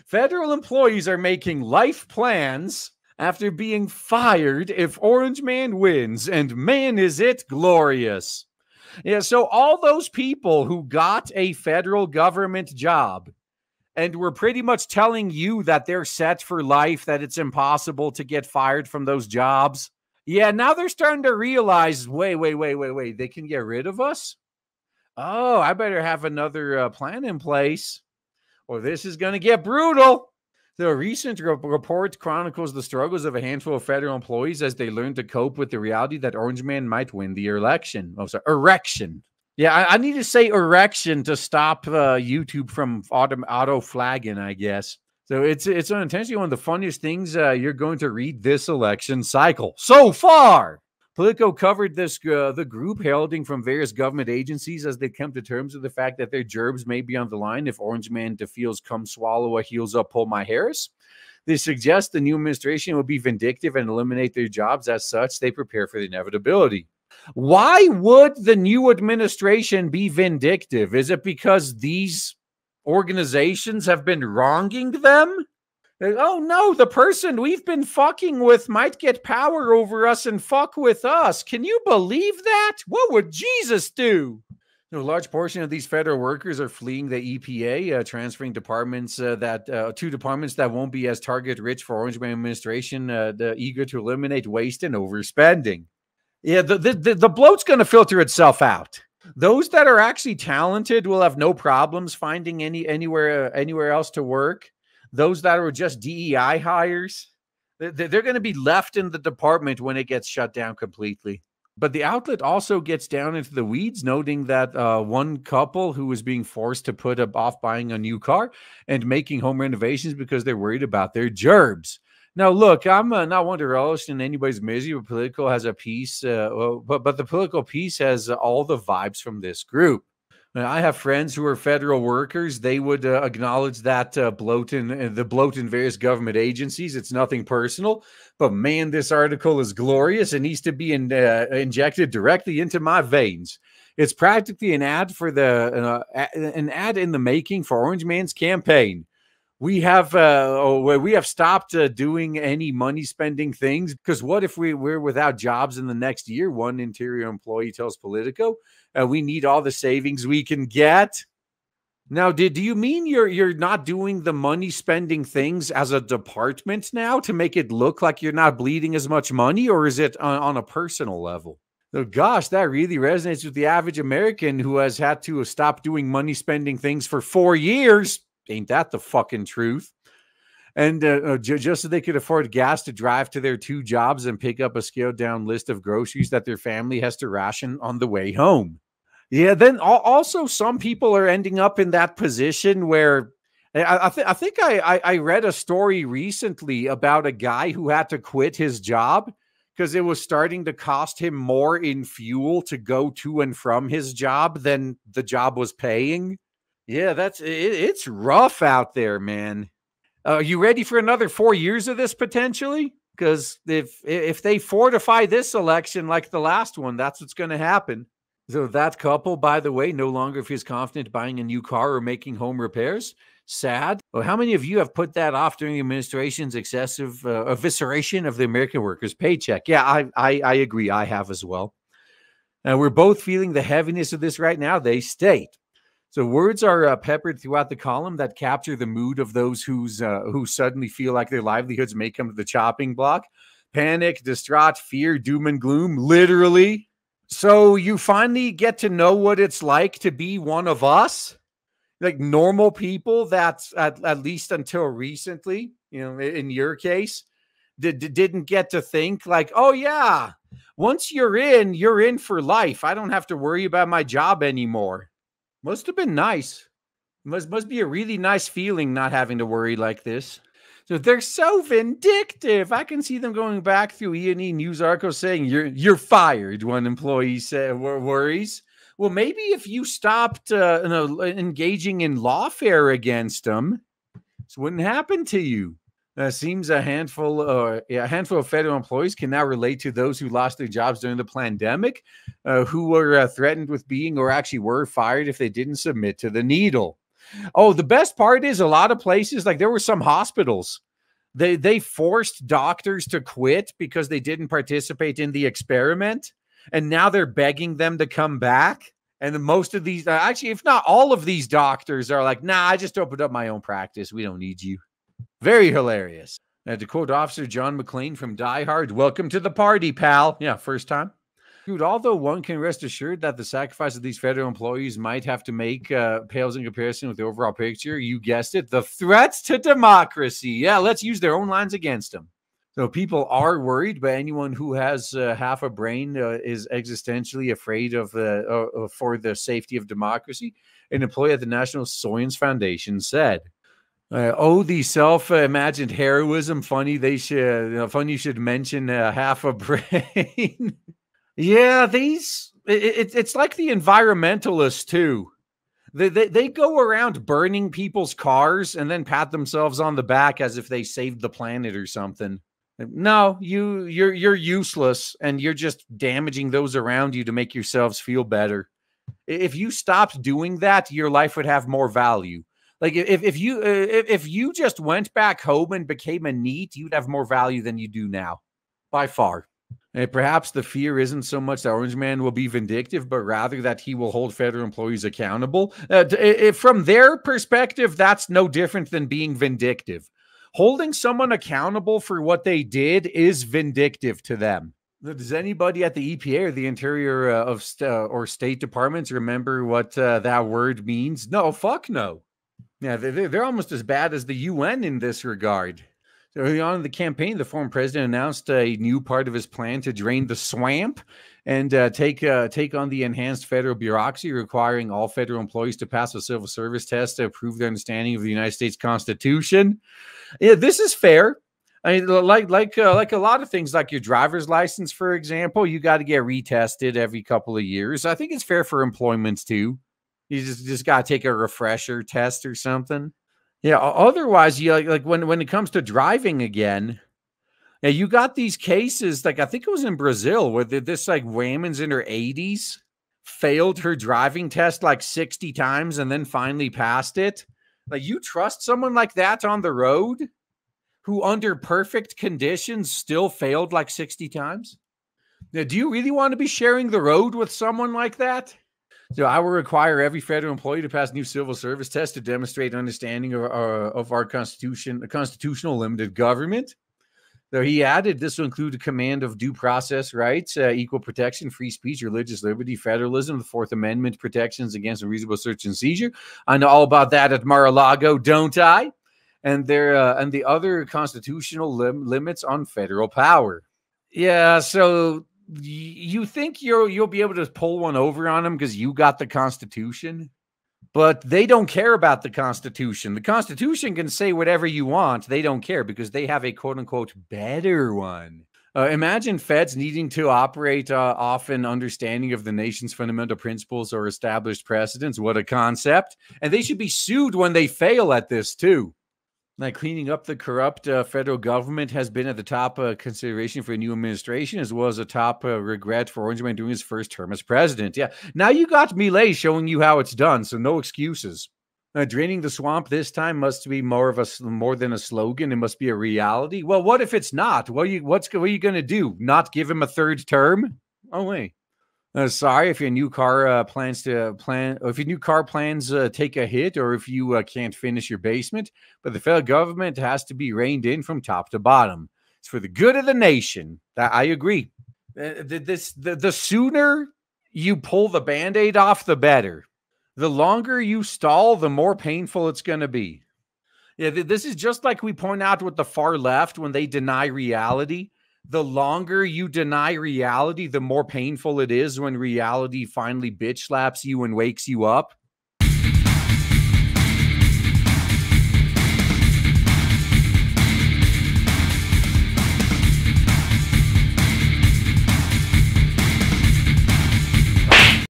Federal employees are making life plans after being fired if Orange Man wins, and man, is it glorious. Yeah, so all those people who got a federal government job and were pretty much telling you that they're set for life, that it's impossible to get fired from those jobs. Yeah, now they're starting to realize, wait, they can get rid of us? Oh, I better have another plan in place, or this is going to get brutal. The recent report chronicles the struggles of a handful of federal employees as they learn to cope with the reality that Orange Man might win the election. Oh, sorry, erection. Yeah, I need to say erection to stop YouTube from auto flagging, I guess. So it's unintentionally one of the funniest things you're going to read this election cycle so far. Politico covered this the group heralding from various government agencies as they come to terms with the fact that their gerbs may be on the line if Orange Man defeats come swallow a heels up pull my hairs. They suggest the new administration will be vindictive and eliminate their jobs. As such, they prepare for the inevitability. Why would the new administration be vindictive? Is it because these organizations have been wronging them? Oh no, the person we've been fucking with might get power over us and fuck with us. Can you believe that? What would Jesus do? A large portion of these federal workers are fleeing the EPA, transferring departments to departments that won't be as target rich for Orange Man administration, eager to eliminate waste and overspending. Yeah, the bloat's going to filter itself out. Those that are actually talented will have no problems finding anywhere else to work. Those that are just DEI hires, they're going to be left in the department when it gets shut down completely. But the outlet also gets down into the weeds, noting that one couple who was being forced to put off buying a new car and making home renovations because they're worried about their gerbs. Now, look, I'm not one to relish in anybody's misery, but Politico has a piece, but the Politico piece has all the vibes from this group. I have friends who are federal workers. They would acknowledge that bloat in various government agencies. It's nothing personal, but man, this article is glorious and needs to be injected directly into my veins. It's practically an ad for an ad in the making for Orange Man's campaign. We have stopped doing any money spending things, because what if we're without jobs in the next year? One interior employee tells Politico. We need all the savings we can get. Now, do you mean you're not doing the money spending things as a department now to make it look like you're not bleeding as much money, or is it on a personal level? So, gosh, that really resonates with the average American who has had to stop doing money spending things for 4 years. Ain't that the fucking truth? And just so they could afford gas to drive to their 2 jobs and pick up a scaled down list of groceries that their family has to ration on the way home. Yeah, then also some people are ending up in that position where I think I read a story recently about a guy who had to quit his job because it was starting to cost him more in fuel to go to and from his job than the job was paying. Yeah, it's rough out there, man. Are you ready for another 4 years of this potentially? Because if they fortify this election like the last one, that's what's going to happen. So that couple, by the way, no longer feels confident buying a new car or making home repairs. Sad. Well, how many of you have put that off during the administration's excessive evisceration of the American workers' paycheck? Yeah, I agree. I have as well. And we're both feeling the heaviness of this right now, they state. So words are peppered throughout the column that capture the mood of those who suddenly feel like their livelihoods may come to the chopping block. Panic, distraught, fear, doom and gloom, literally. So you finally get to know what it's like to be one of us, like normal people that's at least until recently, in your case, didn't get to think like, oh yeah, once you're in for life. I don't have to worry about my job anymore. Must have been nice. Must be a really nice feeling not having to worry like this. So they're so vindictive. I can see them going back through E&E news articles saying you're fired. One employee worries. Well, maybe if you stopped engaging in lawfare against them, this wouldn't happen to you. Seems a handful of federal employees can now relate to those who lost their jobs during the pandemic, who were threatened with being or actually were fired if they didn't submit to the needle. Oh, the best part is a lot of places, like there were some hospitals. They forced doctors to quit because they didn't participate in the experiment. And now they're begging them to come back. And most of these, actually, if not all of these doctors are like, nah, I just opened up my own practice. We don't need you. Very hilarious. To quote Officer John McClane from Die Hard, welcome to the party, pal. Yeah, first time. Dude, although one can rest assured that the sacrifice of these federal employees might have to make pales in comparison with the overall picture, you guessed it, the threats to democracy. Yeah, let's use their own lines against them. So people are worried, but anyone who has half a brain is existentially afraid of for the safety of democracy. An employee at the National Science Foundation said, the self-imagined heroism. Funny you should mention half a brain. Yeah, it's like the environmentalists too. They go around burning people's cars and then pat themselves on the back as if they saved the planet or something. No, you're useless, and you're just damaging those around you to make yourselves feel better. If you stopped doing that, your life would have more value. Like if you just went back home and became a NEET, you'd have more value than you do now, by far. And perhaps the fear isn't so much that Orange Man will be vindictive, but rather that he will hold federal employees accountable. From their perspective, that's no different than being vindictive. Holding someone accountable for what they did is vindictive to them. Does anybody at the EPA or the Interior or State Departments remember what that word means? No, fuck no. Yeah, they're almost as bad as the UN in this regard. So early on in the campaign, the former president announced a new part of his plan to drain the swamp and take on the enhanced federal bureaucracy, requiring all federal employees to pass a civil service test to prove their understanding of the United States Constitution. Yeah, this is fair. I mean, like a lot of things, like your driver's license, for example, you got to get retested every couple of years. I think it's fair for employment too. You just got to take a refresher test or something. Yeah. Otherwise, you like when it comes to driving again, yeah, you got these cases. Like I think it was in Brazil where this like woman's in her 80s failed her driving test like 60 times and then finally passed it. Like you trust someone like that on the road, who under perfect conditions still failed like 60 times? Now, do you really want to be sharing the road with someone like that? So I will require every federal employee to pass new civil service test to demonstrate understanding of our Constitution, a constitutional limited government. So he added this will include a command of due process rights, equal protection, free speech, religious liberty, federalism, the Fourth Amendment protections against unreasonable search and seizure. I know all about that at Mar-a-Lago, don't I? And the other constitutional limits on federal power. Yeah, so you think you'll be able to pull one over on them because you got the Constitution? But they don't care about the Constitution. The Constitution can say whatever you want. They don't care because they have a quote-unquote better one. Imagine feds needing to operate off an understanding of the nation's fundamental principles or established precedents. What a concept. And they should be sued when they fail at this, too. Like cleaning up the corrupt federal government has been at the top consideration for a new administration, as well as a top regret for Orange Man doing his first term as president. Yeah, now you got Milei showing you how it's done, so no excuses. Draining the swamp this time must be more than a slogan. It must be a reality. Well, what if it's not? What are you going to do? Not give him a third term? Oh wait. Sorry if your new car plans take a hit, or if you can't finish your basement, but the federal government has to be reined in from top to bottom. It's for the good of the nation. I agree. The sooner you pull the Band-Aid off, the better. The longer you stall, the more painful it's going to be. Yeah, this is just like we point out with the far left when they deny reality. The longer you deny reality, the more painful it is when reality finally bitch slaps you and wakes you up.